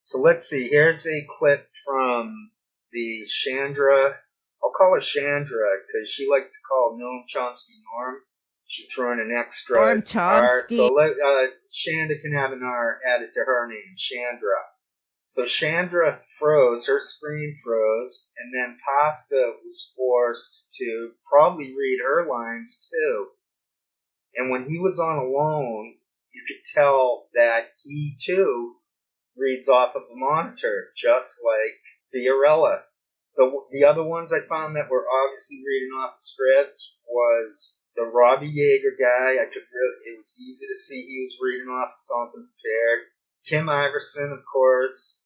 So let's see. Here's a clip from the Chandra. I'll call her Chandra because she liked to call Noam Chomsky Norm. She threw in an extra Norm R. Chomsky. So Shanda can have an R added to her name, Chandra. So Chandra froze, her screen froze, and then Pasta was forced to probably read her lines too. And when he was on alone, you could tell that he too reads off of a monitor, just like Fiorella. The other ones I found that were obviously reading off the scripts was the Robbie Yeager guy. It was easy to see he was reading off of something prepared. Kim Iverson, of course,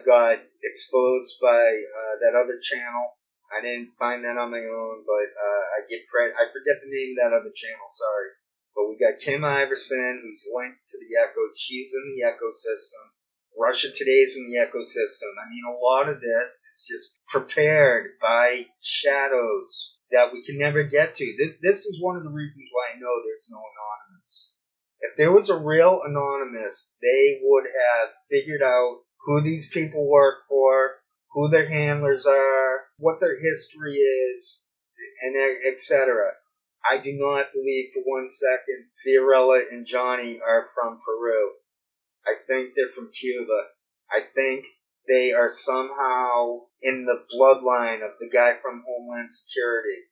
got exposed by that other channel. I didn't find that on my own, but I give credit. I forget the name of that other channel, sorry. But we got Kim Iverson, who's linked to the Echo. She's in the ecosystem. Russia Today's in the ecosystem. I mean, a lot of this is just prepared by shadows that we can never get to. This is one of the reasons why I know there's no Anonymous. If there was a real Anonymous, they would have figured out who these people work for, who their handlers are, what their history is, and etc. I do not believe for 1 second Fiorella and Johnny are from Peru. I think they're from Cuba. I think they are somehow in the bloodline of the guy from Homeland Security.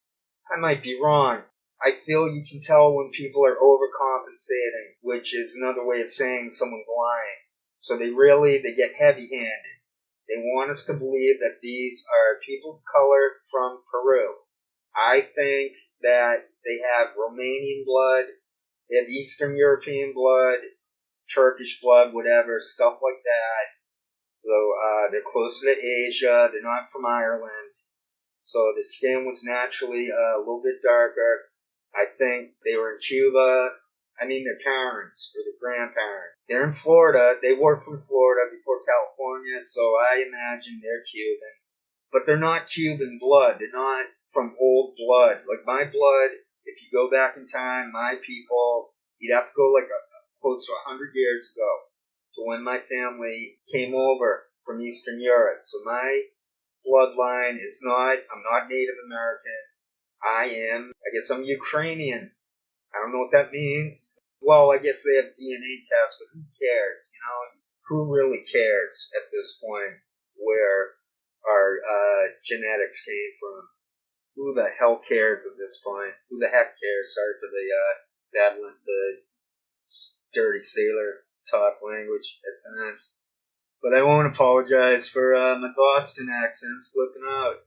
I might be wrong. I feel you can tell when people are overcompensating, which is another way of saying someone's lying. So they get heavy-handed. They want us to believe that these are people of color from Peru. I think that they have Romanian blood, they have Eastern European blood, Turkish blood, whatever, stuff like that. So they're closer to Asia. They're not from Ireland. So the skin was naturally a little bit darker. I think they were in Cuba. I mean, their parents or their grandparents. They're in Florida. They were from Florida before California, so I imagine they're Cuban. But they're not Cuban blood. They're not from old blood. Like my blood, if you go back in time, my people, you'd have to go like close to 100 years ago to when my family came over from Eastern Europe. So my bloodline is not, I'm not Native American. I guess I'm Ukrainian. I don't know what that means. Well, I guess they have DNA tests, but who cares? You know, who really cares at this point where our genetics came from? Who the hell cares at this point? Who the heck cares? Sorry for the dirty sailor talk language at times. But I won't apologize for my Boston accent slipping out.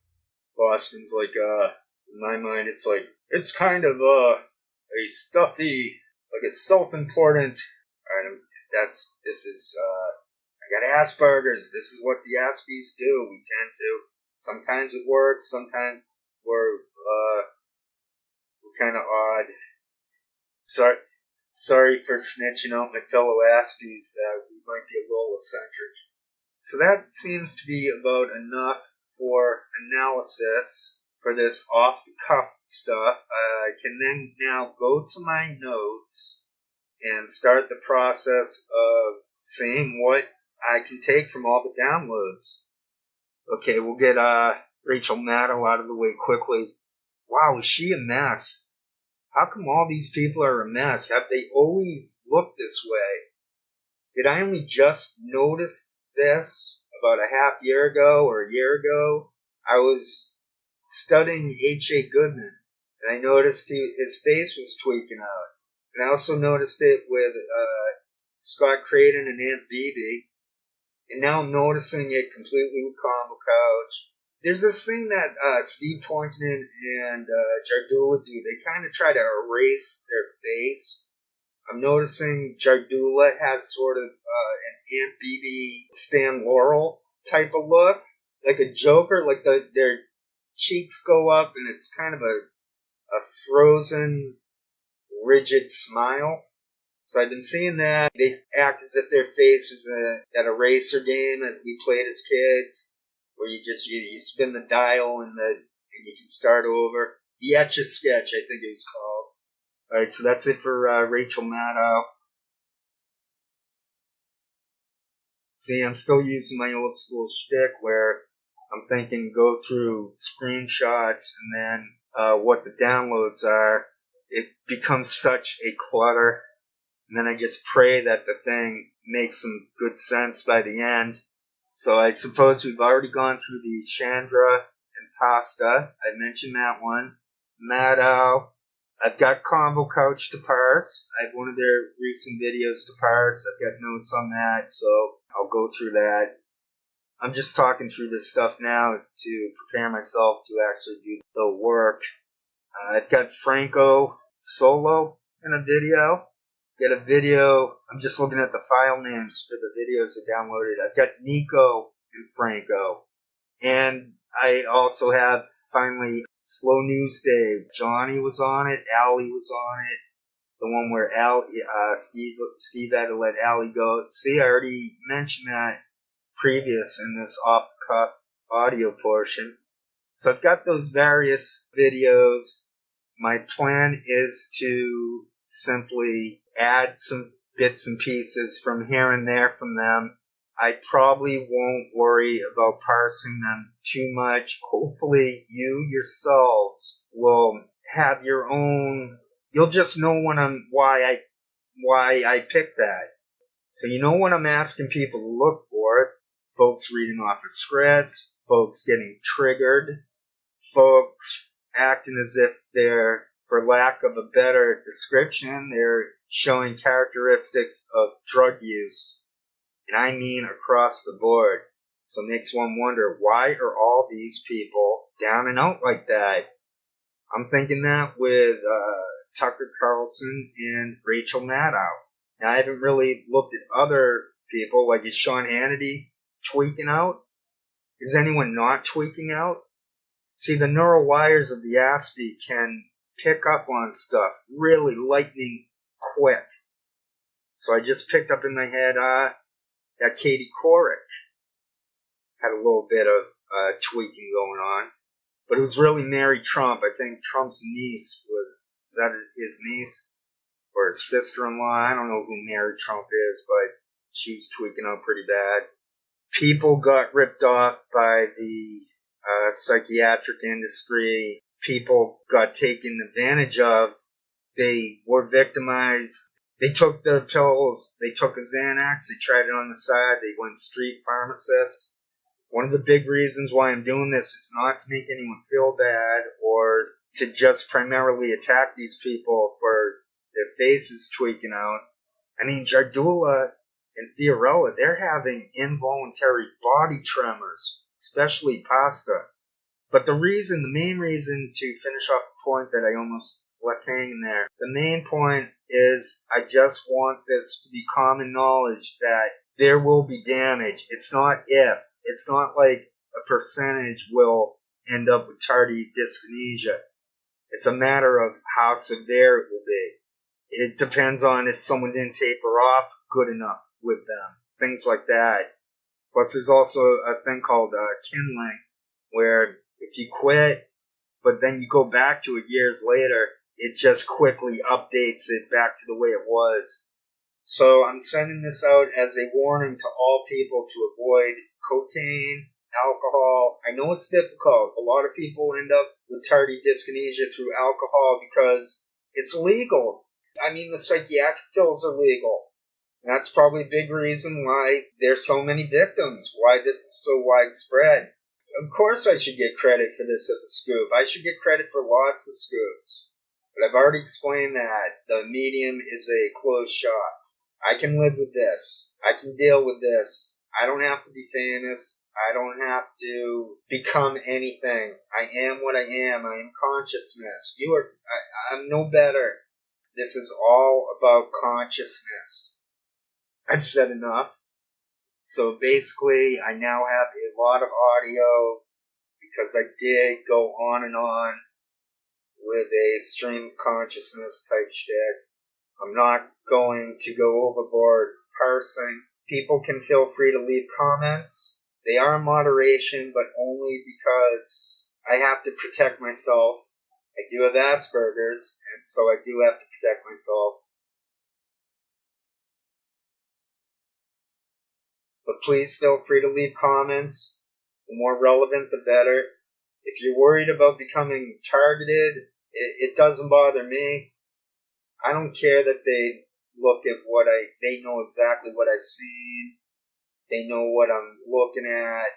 Boston's like, in my mind, it's kind of a stuffy, like a self-important. I got Asperger's. This is what the Aspies do. We tend to. Sometimes it works. Sometimes we're kind of odd. Sorry for snitching out my fellow Aspies that we might be a little eccentric. So that seems to be about enough for analysis for this off-the-cuff stuff. I can then now go to my notes and start the process of seeing what I can take from all the downloads. Okay, we'll get Rachel Maddow out of the way quickly. Wow, is she a mess? How come all these people are a mess? Have they always looked this way? Did I only just notice this about a half year ago or a year ago? I was studying H.A. Goodman, and I noticed his face was tweaking out. And I also noticed it with Scott Creighton and Aunt Beebe. And now I'm noticing it completely with Convo Couch. There's this thing that Steve Toynton and Jardula do. They kind of try to erase their face. I'm noticing Jardula has sort of an Aunt Beebe Stan Laurel type of look. Like a Joker, like their cheeks go up and it's kind of a frozen, rigid smile. So I've been seeing that. They act as if their face was that eraser game that we played as kids, where you spin the dial and you can start over. The Etch-a-Sketch, I think it was called. All right, so that's it for Rachel Maddow. See, I'm still using my old school shtick where I'm thinking go through screenshots and then what the downloads are. It becomes such a clutter. And then I just pray that the thing makes some good sense by the end. So I suppose we've already gone through the Chandra and Pasta. I mentioned that one. Maddow. I've got Convo Couch to parse. I have one of their recent videos to parse. I've got notes on that, so I'll go through that. I'm just talking through this stuff now to prepare myself to actually do the work. I've got Franco Solo in a video. Get a video. I'm just looking at the file names for the videos I downloaded. I've got Nico and Franco. And I also have, finally, Slow News Day. Johnny was on it. Allie was on it. The one where Steve had to let Allie go. See, I already mentioned that previous in this off-the-cuff audio portion. So I've got those various videos. My plan is to simply add some bits and pieces from here and there from them. I probably won't worry about parsing them too much. Hopefully you yourselves will have your own. You'll just know why I picked that. So you know what I'm asking people to look for. Folks reading off of scripts, folks getting triggered, folks acting as if they're, for lack of a better description, they're showing characteristics of drug use. And I mean across the board. So it makes one wonder, why are all these people down and out like that? I'm thinking that with Tucker Carlson and Rachel Maddow. Now, I haven't really looked at other people, like is Sean Hannity tweaking out? Is anyone not tweaking out? See, the neural wires of the Aspie can pick up on stuff really lightning quick. So I just picked up in my head that Katie Couric had a little bit of tweaking going on. But it was really Mary Trump. I think Trump's niece is that his niece? Or his sister-in-law? I don't know who Mary Trump is, but she was tweaking out pretty bad. People got ripped off by the psychiatric industry. People got taken advantage of. They were victimized. They took the pills. They took a Xanax. They tried it on the side. They went street pharmacist. One of the big reasons why I'm doing this is not to make anyone feel bad or to just primarily attack these people for their faces tweaking out. I mean, Jardula and Fiorella, they're having involuntary body tremors, especially Pasta. But the main reason to finish off the point that I almost left hanging there, the main point is I just want this to be common knowledge that there will be damage. It's not if. It's not like a percentage will end up with tardive dyskinesia. It's a matter of how severe it will be. It depends on if someone didn't taper off good enough with them. Things like that. Plus, there's also a thing called kindling, where if you quit, but then you go back to it years later, it just quickly updates it back to the way it was. So I'm sending this out as a warning to all people to avoid cocaine, alcohol. I know it's difficult. A lot of people end up with tardive dyskinesia through alcohol because it's legal. I mean, the psychiatric pills are legal. And that's probably a big reason why there's so many victims, why this is so widespread. Of course I should get credit for this as a scoop. I should get credit for lots of scoops. But I've already explained that the medium is a closed shop. I can live with this. I can deal with this. I don't have to be famous. I don't have to become anything. I am what I am. I am consciousness. I'm no better. This is all about consciousness. I've said enough. So basically, I now have a lot of audio because I did go on and on with a stream of consciousness type shtick. I'm not going to go overboard parsing. People can feel free to leave comments. They are in moderation, but only because I have to protect myself. I do have Asperger's, and so I do have to protect myself. But please feel free to leave comments. The more relevant, the better. If you're worried about becoming targeted, it doesn't bother me. I don't care that they look at they know exactly what I've seen. They know what I'm looking at.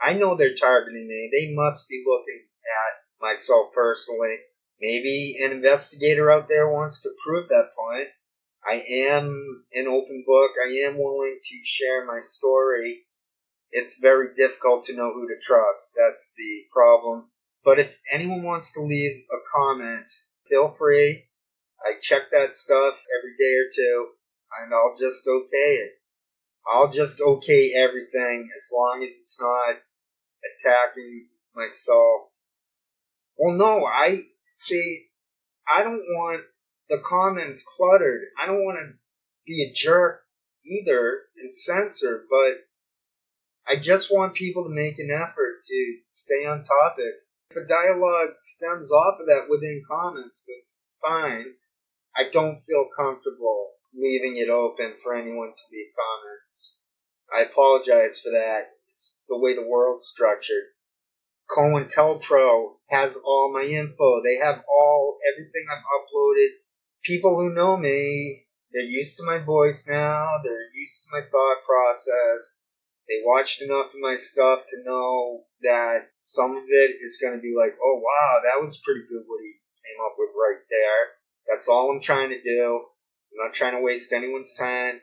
I know they're targeting me. They must be looking at myself personally. Maybe an investigator out there wants to prove that point. I am an open book. I am willing to share my story. It's very difficult to know who to trust. That's the problem. But if anyone wants to leave a comment, feel free. I check that stuff every day or two, and I'll just okay it. I'll just okay everything as long as it's not attacking myself. Well, no, I don't want the comments cluttered. I don't want to be a jerk either and censor, but I just want people to make an effort to stay on topic. If a dialogue stems off of that within comments, that's fine. I don't feel comfortable leaving it open for anyone to leave comments. I apologize for that. It's the way the world's structured. COINTELPRO has all my info. They have everything I've uploaded. People who know me, they're used to my voice now. They're used to my thought process. They watched enough of my stuff to know that some of it is going to be like, oh wow, that was pretty good what he came up with right there. That's all I'm trying to do. I'm not trying to waste anyone's time.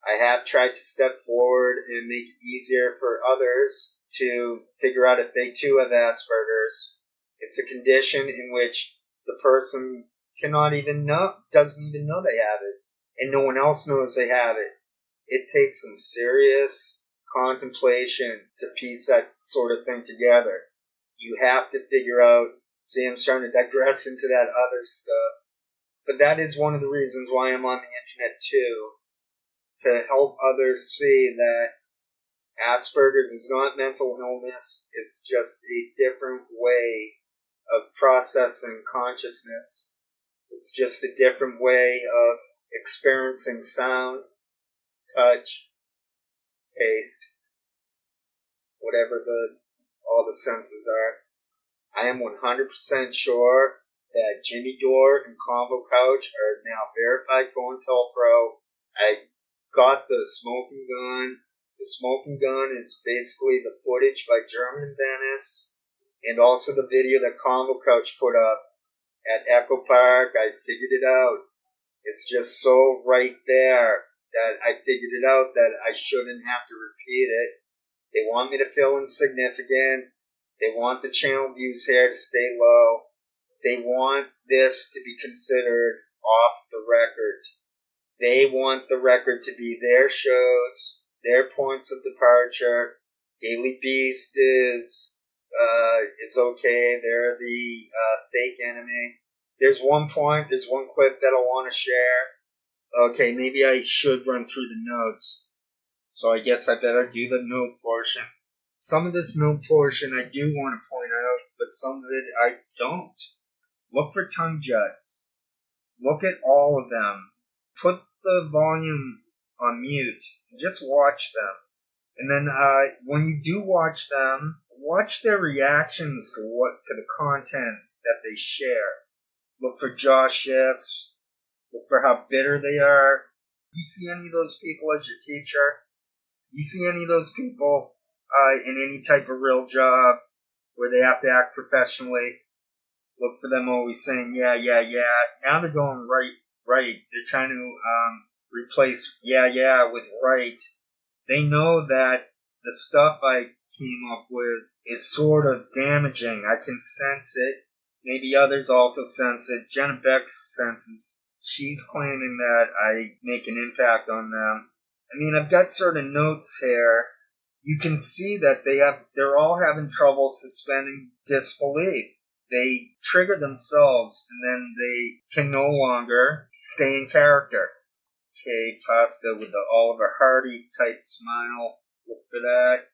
I have tried to step forward and make it easier for others to figure out if they too have Asperger's. It's a condition in which the person doesn't even know they have it, and no one else knows they have it. It takes some serious contemplation to piece that sort of thing together. You have to figure out, see, I'm starting to digress into that other stuff, but that is one of the reasons why I'm on the internet too, to help others see that Asperger's is not mental illness. It's just a different way of processing consciousness. It's just a different way of experiencing sound, touch, taste, whatever all the senses are. I am 100% sure that Jimmy Dore and Convo Couch are now verified COINTELPRO. I got the smoking gun. The smoking gun is basically the footage by German Venice, and also the video that Convo Couch put up at Echo Park. I figured it out. It's just so right there that I figured it out that I shouldn't have to repeat it. They want me to feel insignificant. They want the channel views here to stay low. They want this to be considered off the record. They want the record to be their shows, their points of departure. Daily Beast is okay. They're the fake enemy. There's one clip that I want to share. Okay, maybe I should run through the notes. So I guess I better do the note portion. Some of this note portion I do want to point out, but some of it I don't. Look for tongue juts. Look at all of them. Put the volume on mute and just watch them. And then when you do watch them, watch their reactions to the content that they share. Look for jaw shifts. Look for how bitter they are. You see any of those people as your teacher? You see any of those people in any type of real job where they have to act professionally? Look for them always saying, yeah, yeah, yeah. Now they're going right. They're trying to replace yeah with right. They know that the stuff I came up with is sort of damaging. I can sense it. Maybe others also sense it. Jenna Bex senses. She's claiming that I make an impact on them. I mean, I've got certain notes here. You can see that they're all having trouble suspending disbelief. They trigger themselves, and then they can no longer stay in character. Okay, Pasta with the Oliver Hardy type smile. Look for that.